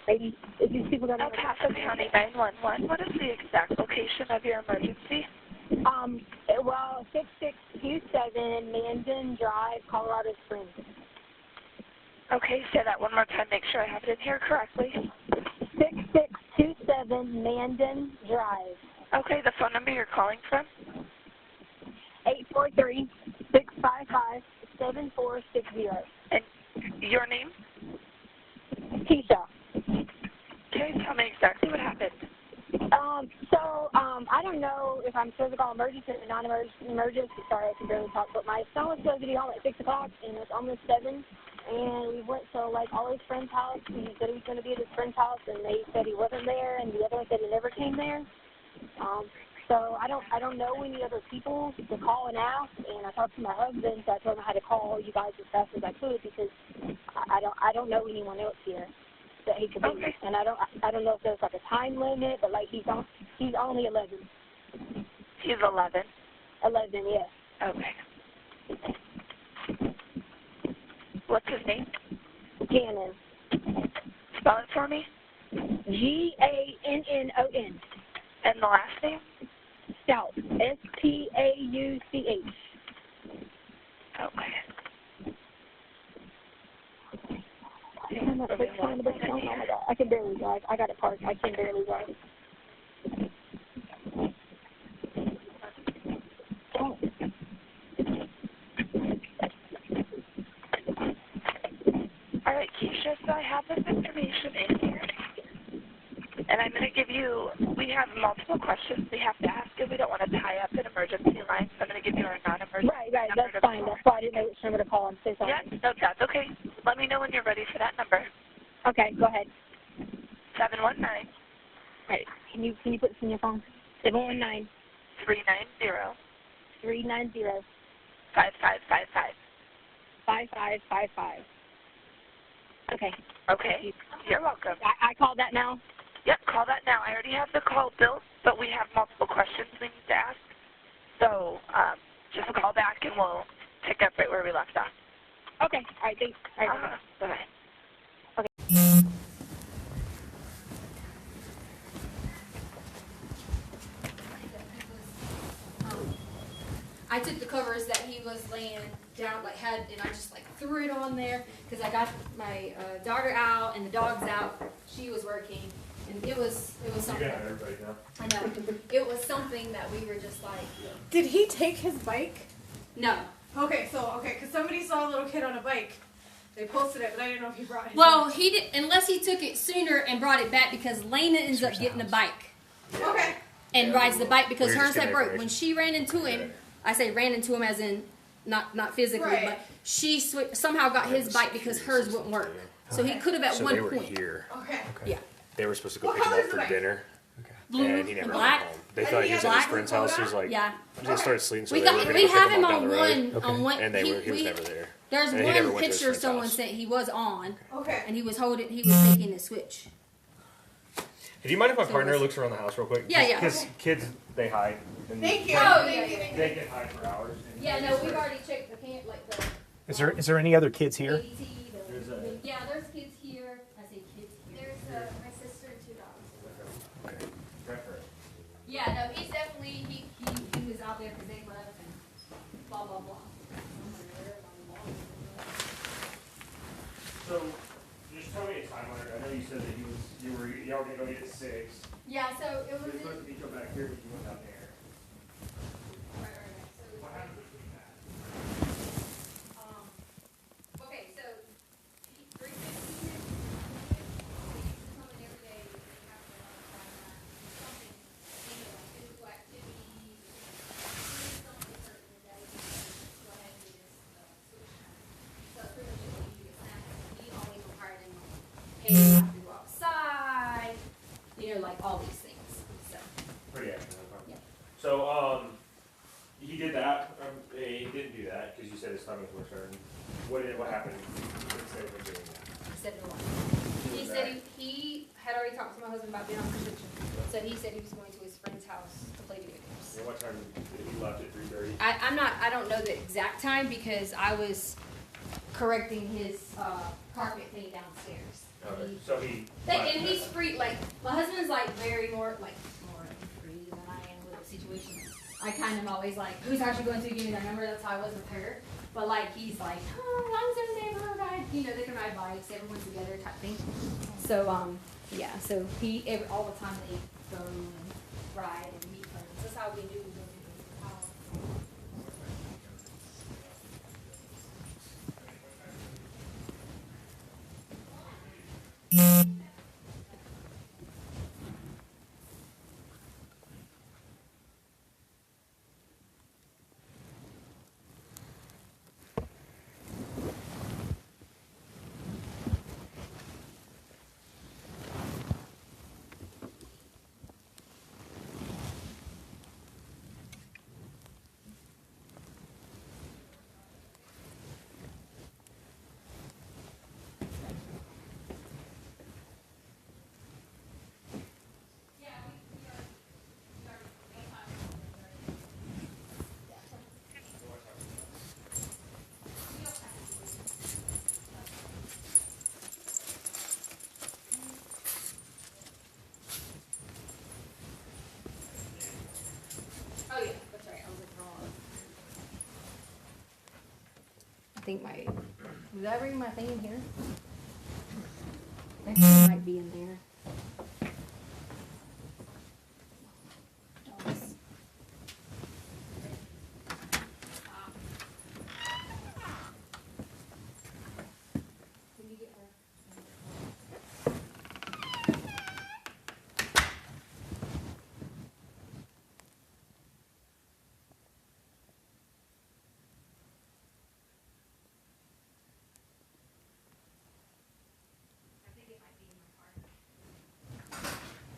Maybe if these people don't know. El Paso County 911. What is the exact location of your emergency? Well, 6627 Mandan Drive, Colorado Springs. Okay, say that one more time. Make sure I have it in here correctly. 6627 Mandan Drive. Okay, the phone number you're calling from? 843-655-7460. And your name? Keisha. Okay, tell me exactly what happened. I don't know if I'm supposed to call emergency or non-emergency. Sorry, I can barely talk. But my son was supposed to be home at 6 o'clock, and it's almost 7. And we went to, like, all his friends' house. He said he was going to be at his friend's house, and they said he wasn't there, and the other one said he never came there. So I don't know any other people to call and ask. And I talked to my husband, so I told him I had to call you guys as fast as I could because I don't know anyone else here that he could be. Okay. And I don't know if there's like a time limit, but like he's only 11. He's 11. 11, yes. Okay. What's his name? Gannon. Spell it for me. Gannon. And the last name? Stauch. Stauch. Okay. Oh my God. I can barely drive. I got it parked. I can barely drive. Oh. All right, Keisha, so I have this information in here. And I'm going to give you, we have multiple questions we have to ask you. We don't want to tie up an emergency line, so I'm going to give you our non-emergency Right, number. that's fine. That's why I didn't know which number to call. I'm so sorry. Yeah, no, that's okay. Let me know when you're ready for that number. Okay, go ahead. 719. Right. Can you put this in your phone? 719 390 390 5555. 5555. Okay. Okay, you're welcome. I called that now? Yep, call that now. I already have the call built, but we have multiple questions we need to ask. So just call back and we'll pick up right where we left off. Okay. All right, thanks. All right. Bye-bye. I took the covers that he was laying down, and I just threw it on there because I got my daughter out and the dog's out. She was working, and it was something. You got everybody now. I know. It was something that we were just like. Did he take his bike? No. Okay, because somebody saw a little kid on a bike. They posted it, but I didn't know if he brought his Well, bike. he did, unless he took it sooner and brought it back because Lena ends up getting a bike Okay. and rides the bike because We're hers just had broke. getting When she ran into him, I say ran into him as in not physically, Right. but she somehow got his bike because hers wouldn't work. So he could have at So one they were point. here. Okay. Yeah. They were supposed to go What pick him color up is for the bike? dinner. Blue And he never and came black. home. They And thought he he was had at his black friend's with house. photo? He was like, Yeah. they started sleeping, so We they were got going we to have pick him him up on down the road. one on one. And he was never there. There's And he never one went to his picture friend's someone house. sent he was on, Okay. and he was taking the switch. Hey, do you mind if my So partner it's- looks around the house real quick? Yeah, yeah. Because kids, they hide. And Thank you. Oh, Thank you. They can hide for hours. And Yeah, no, we've already checked the camp, the Is there any other kids here? ADT, yeah, there's kids here. I say kids here. There's my sister and 2 dogs. Okay. Right for it. Yeah, no, he's definitely he was out there because they left and blah blah blah. So, just tell me a timeline. I know you said that y'all were going to go get at 6. Yeah, so it You was. were supposed to be come back here, but you went down there. Right. So, What happened between that? okay, so 3:15. He used to come in every day. They have to something, physical activity, something certain that we go ahead and do this switch time. So pretty much just need to get snacks. He always required him, hey, you have to go outside, all these things. So Pretty active. Okay. Yeah. So, he did that. He didn't do that because you said his stomach was hurting. What happened instead of doing that? he said no. He said he had already talked to my husband about being on prescription. So he said he was going to his friend's house to play video games. And what time did he left at 3:30? I don't know the exact time because I was correcting his carpet thing downstairs. He, So he. and he's free. Like my husband's like very more free than I am with the situation. I kind of always like, who's actually going to give me their number? That's how I was with her. But like he's like, oh, as long as there's a neighbor ride, you know, they can ride bikes, everyone's together type thing. So yeah, so all the time they go and ride and meet friends. That's how we do. Oh yeah, that's right. I was like wrong. I think did I bring my thing in here? Actually, it might be in there. Dogs. Can you get her?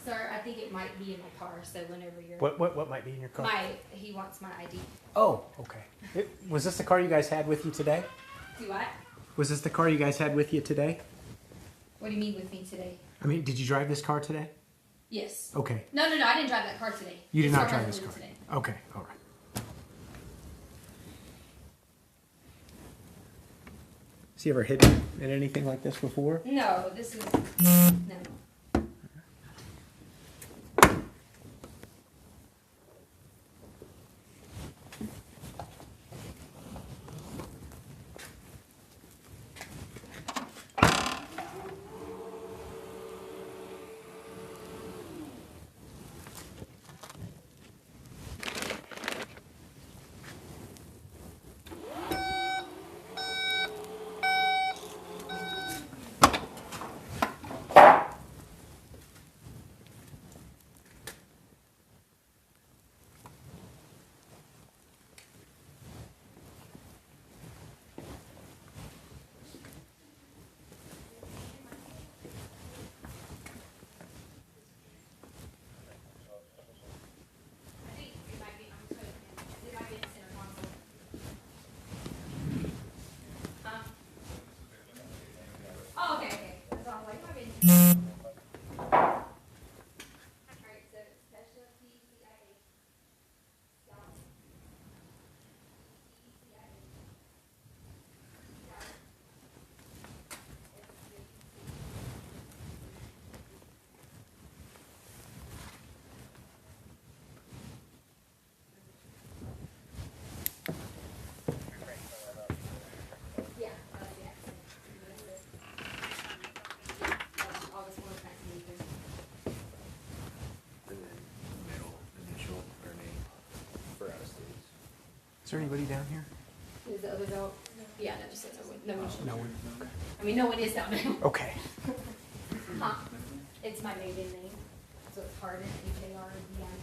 Sir, I think it might be in my car, so whenever you're... What might be in your car? He wants my ID. Oh, okay. Was this the car you guys had with you today? Do what? Was this the car you guys had with you today? What do you mean with me today? I mean, did you drive this car today? Yes. Okay. No, I didn't drive that car today. You did This not car drive was this car. today. Okay, all right. Has he ever hidden in anything like this before? No, this is... No. Oh, okay. So I was like, Alright, so it's special TCIA. Stauch. TCIA. Stauch. Yeah, that's the accent. August 1st, 1983. And then middle initial or name for out of states. Is there anybody down here? Is the other dog? Yeah, that just says no one. No one. Okay. I mean, no one is down there. Okay. Huh? It's my maiden name, so it's Hardin, H-A-R-D-I-N.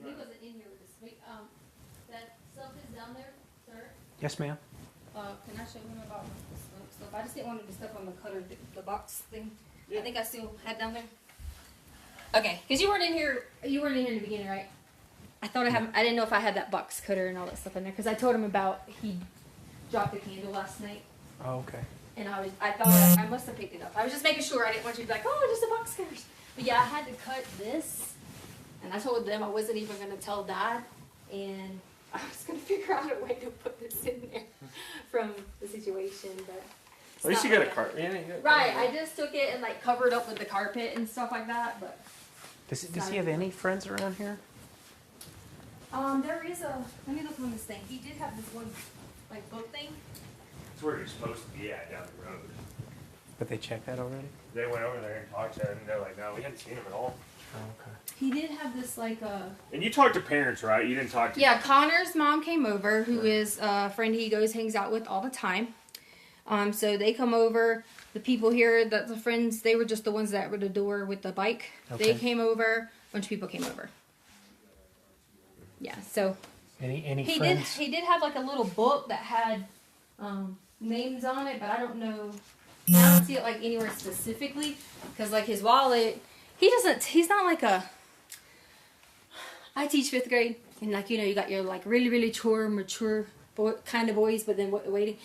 He wasn't in here with us. Wait, that stuff is down there, sir. Yes, ma'am. Can I show him about the smoke stuff? I just didn't want him to step on the cutter, the box thing. I think I still had down there. Okay, because you weren't in here. You weren't in here in the beginning, right? I thought I didn't know if I had that box cutter and all that stuff in there because I told him about he dropped the candle last night. Oh, okay. And I thought I must have picked it up. I was just making sure. I didn't want you to be like, oh, just a box cutters. But yeah, I had to cut this. And I told them I wasn't even going to tell Dad. And I was going to figure out a way to put this in there from the situation. But at least you got a carpet. Yeah, right. I just took it and like covered up with the carpet and stuff like that. But Does he have any friends around here? there is a. Let me look on this thing. He did have this one like book thing. It's where you're supposed to be at down the road. But they checked that already? They went over there and talked to him, and they're like, no, we hadn't seen him at all. Oh, okay. He did have this like And you talked to parents, right? You didn't talk to... Yeah, Connor's mom came over, who is a friend he hangs out with all the time. So they come over. The people here, the friends, they were just the ones that were at the door with the bike. Okay. They came over. A bunch of people came over. Yeah, so... Any friends? He did have like a little book that had names on it, but I don't know. I don't see it like anywhere specifically because like his wallet, he's not like a. I teach 5th grade and like you got your like really mature kind of boys, but then waiting,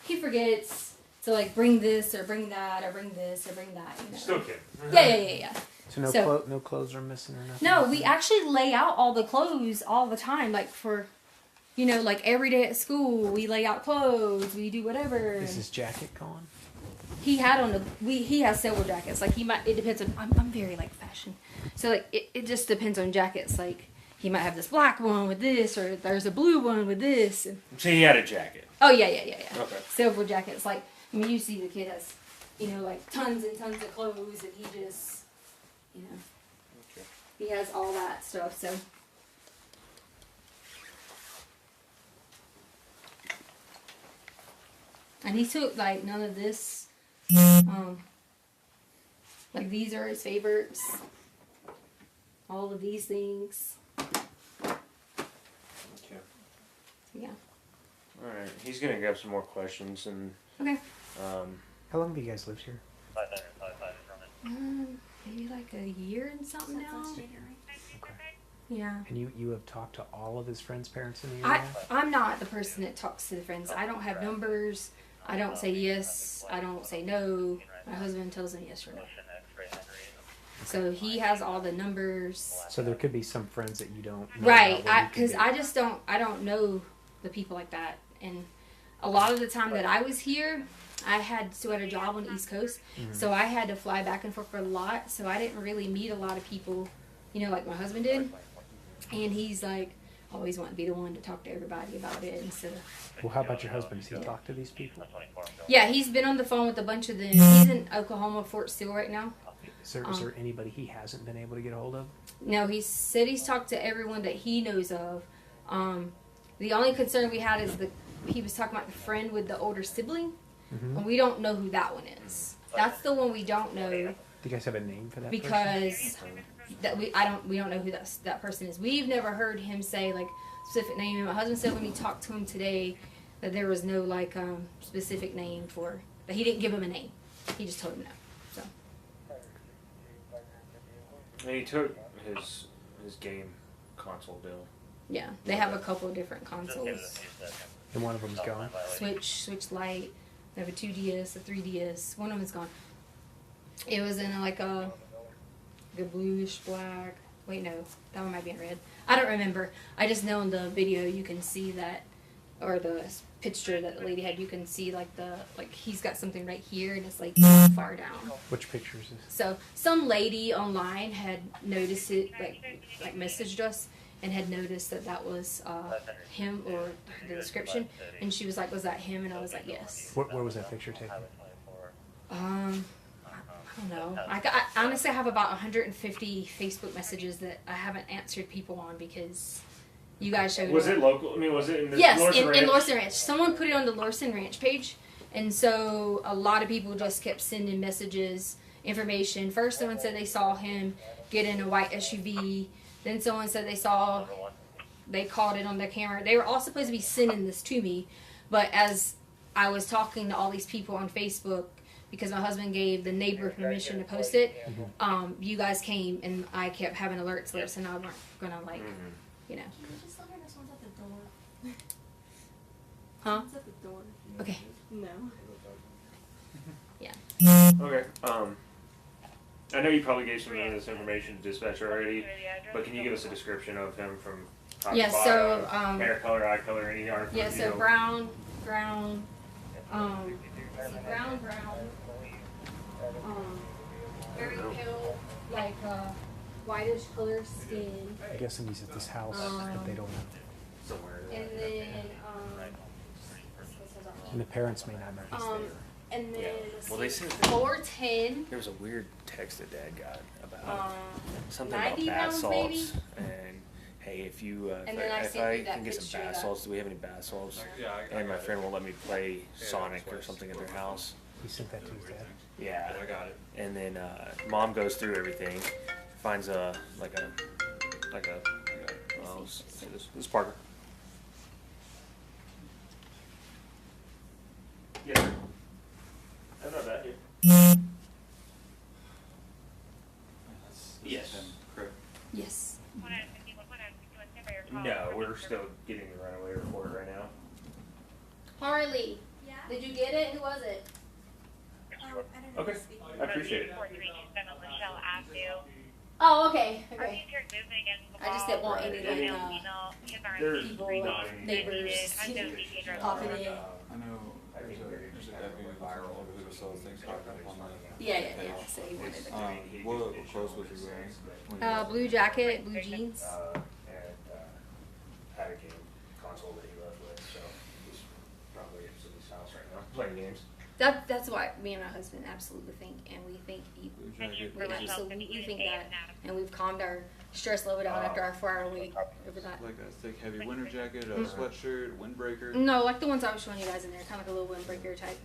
he forgets to like bring this or bring that or bring this or bring that. Still kid. Yeah. So no clothes are missing or nothing? No, we actually lay out all the clothes all the time. Like for, like every day at school, we lay out clothes. We do whatever. Is his jacket gone? He had on he has several jackets. Like it depends on, I'm very like fashion. So like it just depends on jackets. Like he might have this black one with this, or there's a blue one with this. So he had a jacket. Oh yeah. Okay. Several jackets. Like, you see the kid has, like tons and tons of clothes, and he just, Okay. he has all that stuff, so. And he took, like, none of this Like these are his favorites. All of these things. Okay. Yeah. All right. He's gonna grab some more questions and. Okay. How long have you guys lived here? Maybe like a year and something now. Okay. Yeah. And you have talked to all of his friends' parents in the area? I'm not the person that talks to the friends. I don't have numbers. I don't say yes. I don't say no. My husband tells me yes or no. So he has all the numbers. So there could be some friends that you don't know. Right. about what you Because can do. I just don't. I don't know the people like that. And a lot of the time that I was here, I had still had a job on the East Coast, so I had to fly back and forth for a lot. So I didn't really meet a lot of people, you know, like my husband did. And he's like always wanting to be the one to talk to everybody about it. And so, Well, how about your husband? Does he talk to these people? yeah, he's been on the phone with a bunch of them. He's in Oklahoma, Fort Steele right now. Is there anybody he hasn't been able to get a hold of? No, he said he's talked to everyone that he knows of. The only concern we had is he was talking about the friend with the older sibling, and we don't know who that one is. That's the one we don't know Do you guys have a name for that person? because we don't know who that person is. We've never heard him say like specific name. And my husband said when he talked to him today that there was no like specific name for that. He didn't give him a name. He just told him no. So And he took his game console bill. yeah, they have a couple of different consoles. And one of them's gone. Switch Lite. They have a 2DS, a 3DS. One of them's gone. It was in like a bluish black. Wait, no, that one might be in red. I don't remember. I just know in the video you can see that, or the picture that the lady had. You can see like he's got something right here and it's like far down. Which picture is this? So some lady online had noticed it, like messaged us and had noticed that was him or the description, and she was like, "Was that him?" And I was like, "Yes." Where was that picture taken? I don't know. I honestly have about 150 Facebook messages that I haven't answered people on because you guys showed. Was it local? I mean, was it in the Yes, Lorson Ranch? in Lorson Ranch. Someone put it on the Lorson Ranch page, and so a lot of people just kept sending messages, information. First, someone said they saw him get in a white SUV. Then someone said they caught it on their camera. They were all supposed to be sending this to me, but as I was talking to all these people on Facebook, because my husband gave the neighbor permission to post it, you guys came and I kept having alerts, and I weren't gonna you know. Can you just let her know someone's at the door? Huh? Someone's at the door. Okay. No. Okay. I know you probably gave some of this information to dispatcher already, but can you give us a description of him from top Yeah, to so, bottom? Hair color, eye color, any article? Yeah, so brown, very pale, like whitish color skin, I'm guessing he's at this house, but they don't know. somewhere. and then And the parents may not know he's there. and then Well, they said 410, there was a weird text that Dad got about something 90 about bath pounds, salts, maybe? and hey, if you And then I if sent I you that can get some picture bath that- salts, do we have any bath salts? And my friend will let me play Sonic or something at their house. He sent that to his dad. Yeah, I got it. And then Mom goes through everything, finds a this is Parker. Yeah. I know that here. Yes. yes. No, we're still getting the runaway report right now. Harley, Yeah? did you get it? Who was it? I don't know. Okay, I appreciate it. Oh, okay. Our Okay. teacher's moving and I just didn't want any like There's people, not any- neighbors popping in. I know there's a deputy viral who sells things online. Yeah. So he wanted it. What clothes was he wearing? Blue jacket, blue jeans. Had a game console that he left with, so he's probably at somebody's house right now playing games. That's what me and my husband absolutely think, and we think Blue jacket. we absolutely think that, and we've calmed our stress level down after our 4-hour week over that. Like a thick, heavy winter jacket, a sweatshirt, windbreaker. No, like the ones I was showing you guys in there, kind of like a little windbreaker type.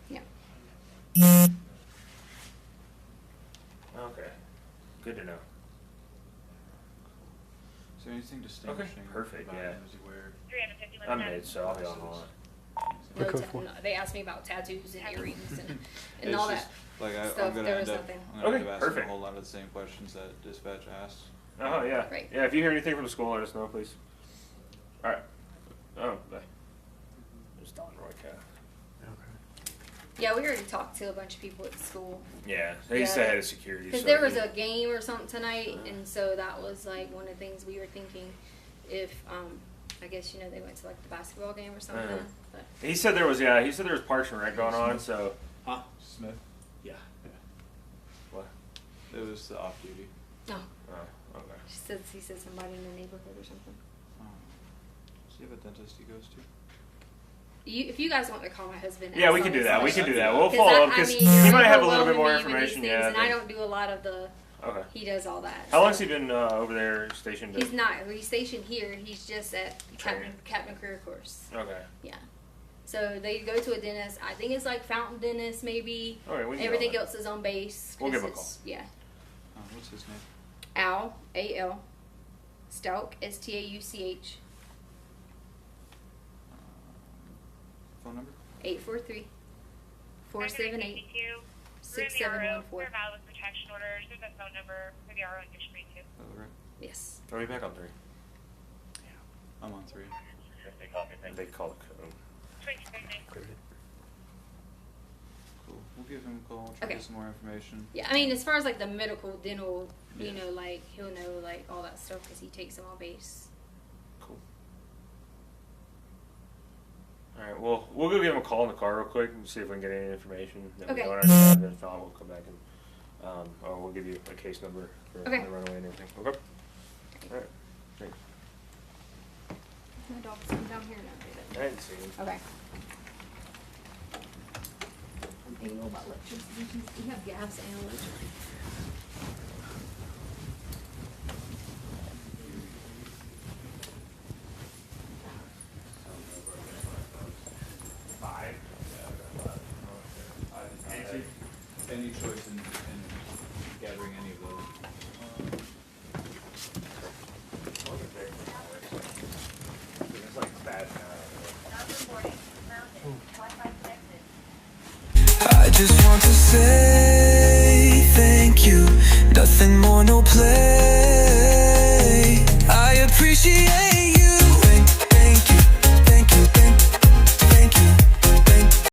Yeah. Good to know. Is there anything distinguishing perfect, about yeah. him? Is he weird? I'm mid, so I'll be on the line. No, Okay, cool. no, they asked me about tattoos and earrings and It's all just, that. like, stuff. I'm gonna There end was up, nothing. I'm gonna Okay, end up asking perfect. a whole lot of the same questions that dispatch asked. Oh, yeah. Right. Yeah, if you hear anything from the school, let us know, please. Alright. Oh, bye. Just Don Roy Cat. Yeah, we already talked to a bunch of people at the school. Yeah, he Yeah. said head of security. Because so there was he- a game or something tonight, and so that was like one of the things we were thinking. If I guess they went to like the basketball game or something. Uh-huh. But He said there was, he said there was Parks and Rec going on, so. Huh? Smith? Yeah. What? It was the off duty. no, Oh, okay. he said somebody in the neighborhood or something. Oh. Does he have a dentist he goes to? If you guys want to call my husband, Yeah, we ask can all do these that. We questions. can do that. We'll 'Cause follow up because you're he might have a little bit overwhelming more me with these information. things, Yeah. and I don't do a lot of the. Okay. He does all that. How so. long's he been over there stationed? He's not. He's stationed here. He's just at Training. Captain Career Course. Okay. Yeah. So they go to a dentist. I think it's like Fountain Dentist, maybe. Okay, we can Everything go. else is on base. We'll 'cause give him a it's- Yeah. What's his name? Al, A-L. Stauch, S-T-A-U-C-H. Phone number? 843 478 6714. We're valid with protection orders. There's a phone number for the RO in your screen too. Oh, right. Yes. Are we back on 3? I'm on 3. They call the code. Cool. We'll give him a call. Try to Okay. get some more information. Yeah, I mean, as far as like the medical, dental, Yeah. like he'll know like all that stuff because he takes them on base. Cool. All right. Well, we'll go give him a call in the car real quick and see if we can get any information. Then Okay. we go on our tab, and if not, we'll come back and or we'll give you a case number for Okay. the runaway and everything. Okay. All right. Thanks. My dog's come down here now. I didn't see him. Okay. I'm anal about electricity. We have gas and electricity. Any choice in gathering any of those? It's like bad. I just want to say thank you. Nothing more, no play. I appreciate